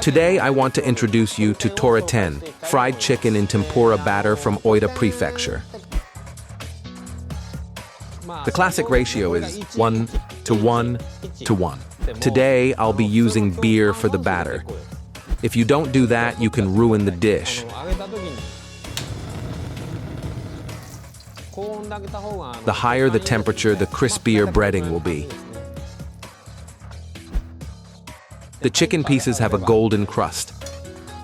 Today I want to introduce you to Toriten, fried chicken in tempura batter from Oita Prefecture. The classic ratio is 1 to 1 to 1. Today I'll be using beer for the batter. If you don't do that, you can ruin the dish. The higher the temperature, the crispier breading will be. The chicken pieces have a golden crust.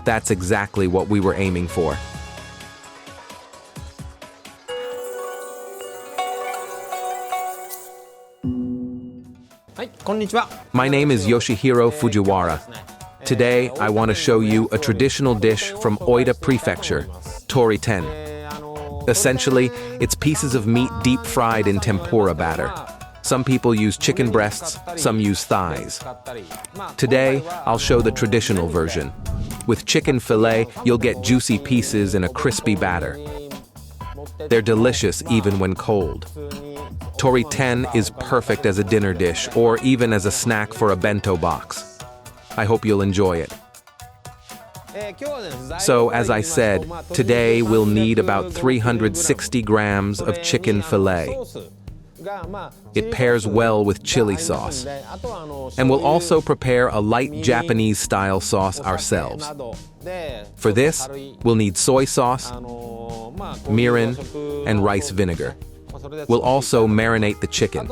That's exactly what we were aiming for. My name is Yoshihiro Fujiwara. Today, I want to show you a traditional dish from Oita Prefecture, Toriten. Essentially, it's pieces of meat deep fried in tempura batter. Some people use chicken breasts, some use thighs. Today, I'll show the traditional version. With chicken fillet, you'll get juicy pieces in a crispy batter. They're delicious even when cold. Toriten is perfect as a dinner dish or even as a snack for a bento box. I hope you'll enjoy it. So, as I said, today we'll need about 360 grams of chicken fillet. It pairs well with chili sauce. And we'll also prepare a light Japanese-style sauce ourselves. For this, we'll need soy sauce, mirin, and rice vinegar. We'll also marinate the chicken.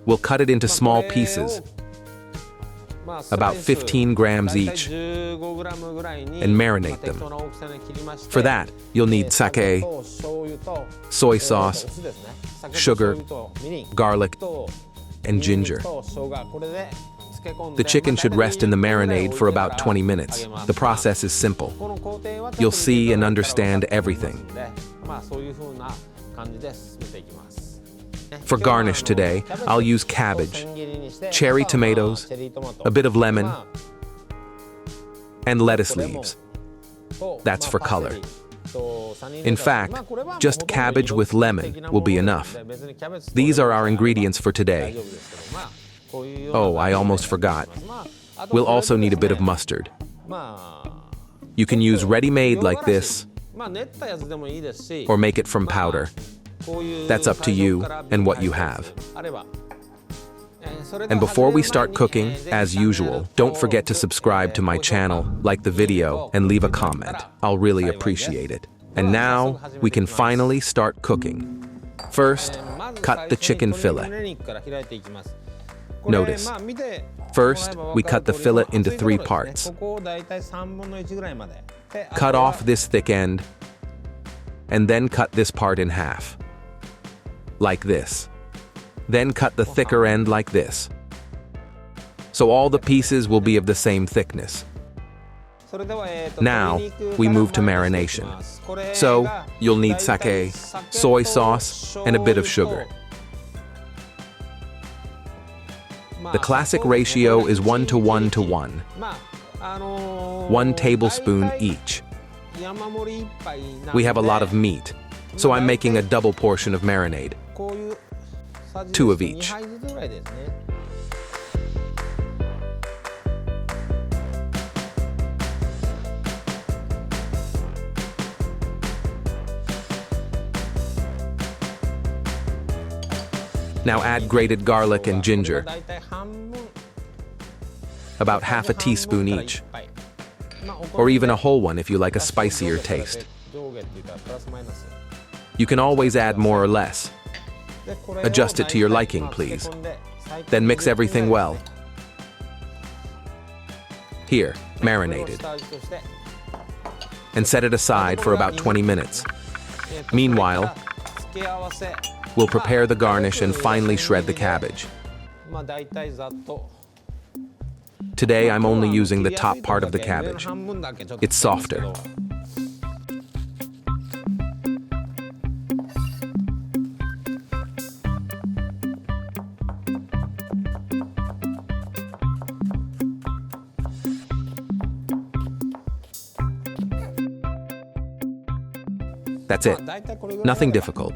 We'll cut it into small pieces, about 15 grams each, and marinate them. For that, you'll need sake, soy sauce, sugar, garlic, and ginger. The chicken should rest in the marinade for about 20 minutes. The process is simple. You'll see and understand everything. For garnish today, I'll use cabbage, cherry tomatoes, a bit of lemon, and lettuce leaves. That's for color. In fact, just cabbage with lemon will be enough. These are our ingredients for today. Oh, I almost forgot. We'll also need a bit of mustard. You can use ready-made like this, or make it from powder. That's up to you and what you have. And before we start cooking, as usual, don't forget to subscribe to my channel, like the video, and leave a comment. I'll really appreciate it. And now, we can finally start cooking. First, cut the chicken fillet. Notice, first, we cut the fillet into 3 parts. Cut off this thick end, and then cut this part in half. Like this. Then cut the thicker end like this. So all the pieces will be of the same thickness. Now, we move to marination. So, you'll need sake, soy sauce, and a bit of sugar. The classic ratio is 1 to 1 to 1. 1 tablespoon each. We have a lot of meat, so I'm making a double portion of marinade. 2 of each. Now add grated garlic and ginger. About half a teaspoon each. Or even a whole one if you like a spicier taste. You can always add more or less. Adjust it to your liking, please. Then mix everything well. Here, marinated. And set it aside for about 20 minutes. Meanwhile, we'll prepare the garnish and finally shred the cabbage. Today, I'm only using the top part of the cabbage. It's softer. That's it. Nothing difficult.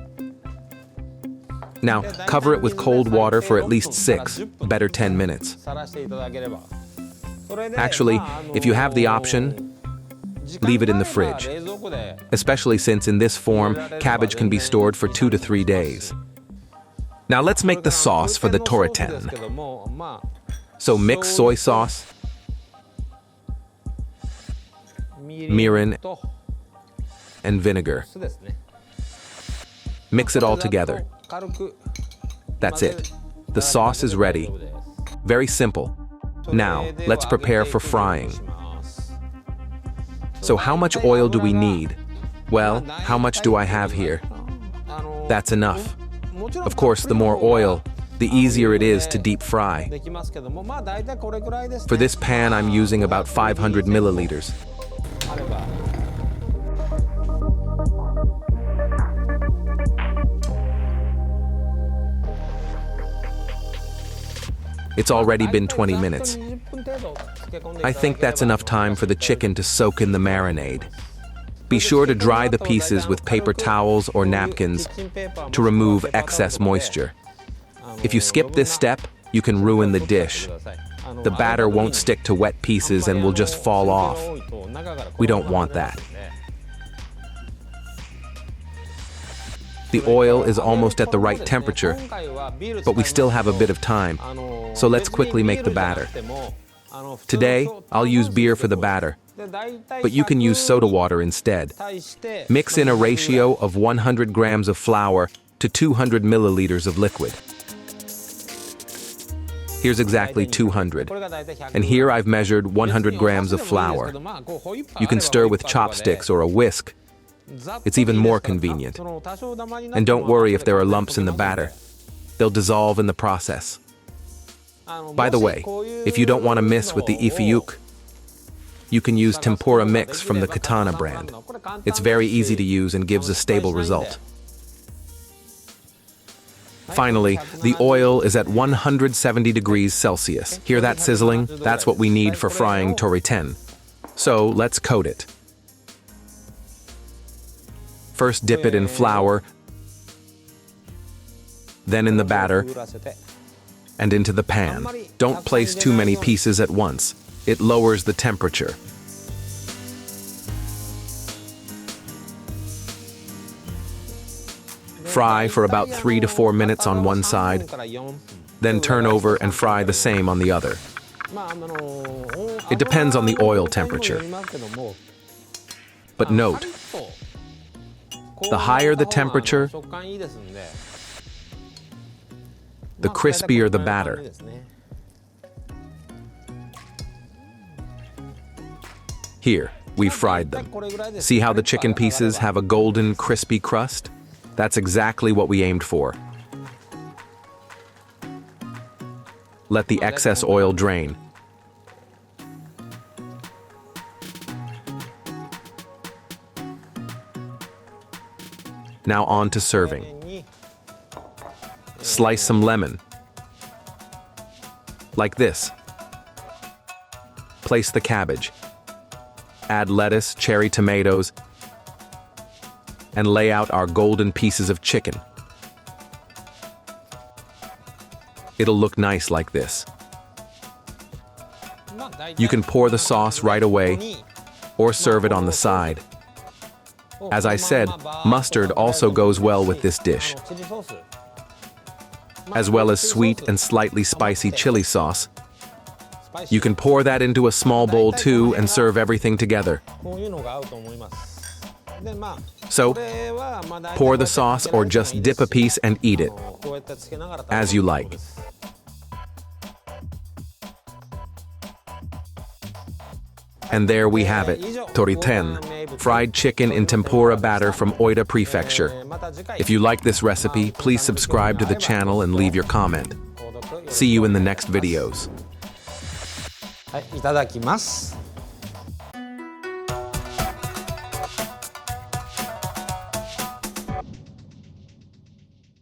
Now, cover it with cold water for at least 6, better 10 minutes. Actually, if you have the option, leave it in the fridge, especially since in this form, cabbage can be stored for 2 to 3 days. Now let's make the sauce for the Toriten. So mix soy sauce, mirin, and vinegar. Mix it all together. That's it. The sauce is ready. Very simple. Now, let's prepare for frying. So how much oil do we need? Well, how much do I have here? That's enough. Of course, the more oil, the easier it is to deep fry. For this pan, I'm using about 500 milliliters. It's already been 20 minutes. I think that's enough time for the chicken to soak in the marinade. Be sure to dry the pieces with paper towels or napkins to remove excess moisture. If you skip this step, you can ruin the dish. The batter won't stick to wet pieces and will just fall off. We don't want that. The oil is almost at the right temperature, but we still have a bit of time, so let's quickly make the batter. Today, I'll use beer for the batter, but you can use soda water instead. Mix in a ratio of 100 grams of flour to 200 milliliters of liquid. Here's exactly 200, and here I've measured 100 grams of flour. You can stir with chopsticks or a whisk. It's even more convenient. And don't worry if there are lumps in the batter. They'll dissolve in the process. By the way, if you don't want to miss with the ifiyuke, you can use Tempura mix from the Katana brand. It's very easy to use and gives a stable result. Finally, the oil is at 170 degrees Celsius. Hear that sizzling? That's what we need for frying Toriten. So let's coat it. First dip it in flour, then in the batter, and into the pan. Don't place too many pieces at once. It lowers the temperature. Fry for about 3 to 4 minutes on one side, then turn over and fry the same on the other. It depends on the oil temperature. But note, the higher the temperature, the crispier the batter. Here, we've fried them. See how the chicken pieces have a golden, crispy crust? That's exactly what we aimed for. Let the excess oil drain. Now on to serving. Slice some lemon. Like this. Place the cabbage. Add lettuce, cherry tomatoes, and lay out our golden pieces of chicken. It'll look nice like this. You can pour the sauce right away or serve it on the side. As I said, mustard also goes well with this dish, as well as sweet and slightly spicy chili sauce. You can pour that into a small bowl too and serve everything together. So, pour the sauce or just dip a piece and eat it, as you like. And there we have it, Toriten, fried chicken in tempura batter from Oita Prefecture. If you like this recipe, please subscribe to the channel and leave your comment. See you in the next videos. いただきます。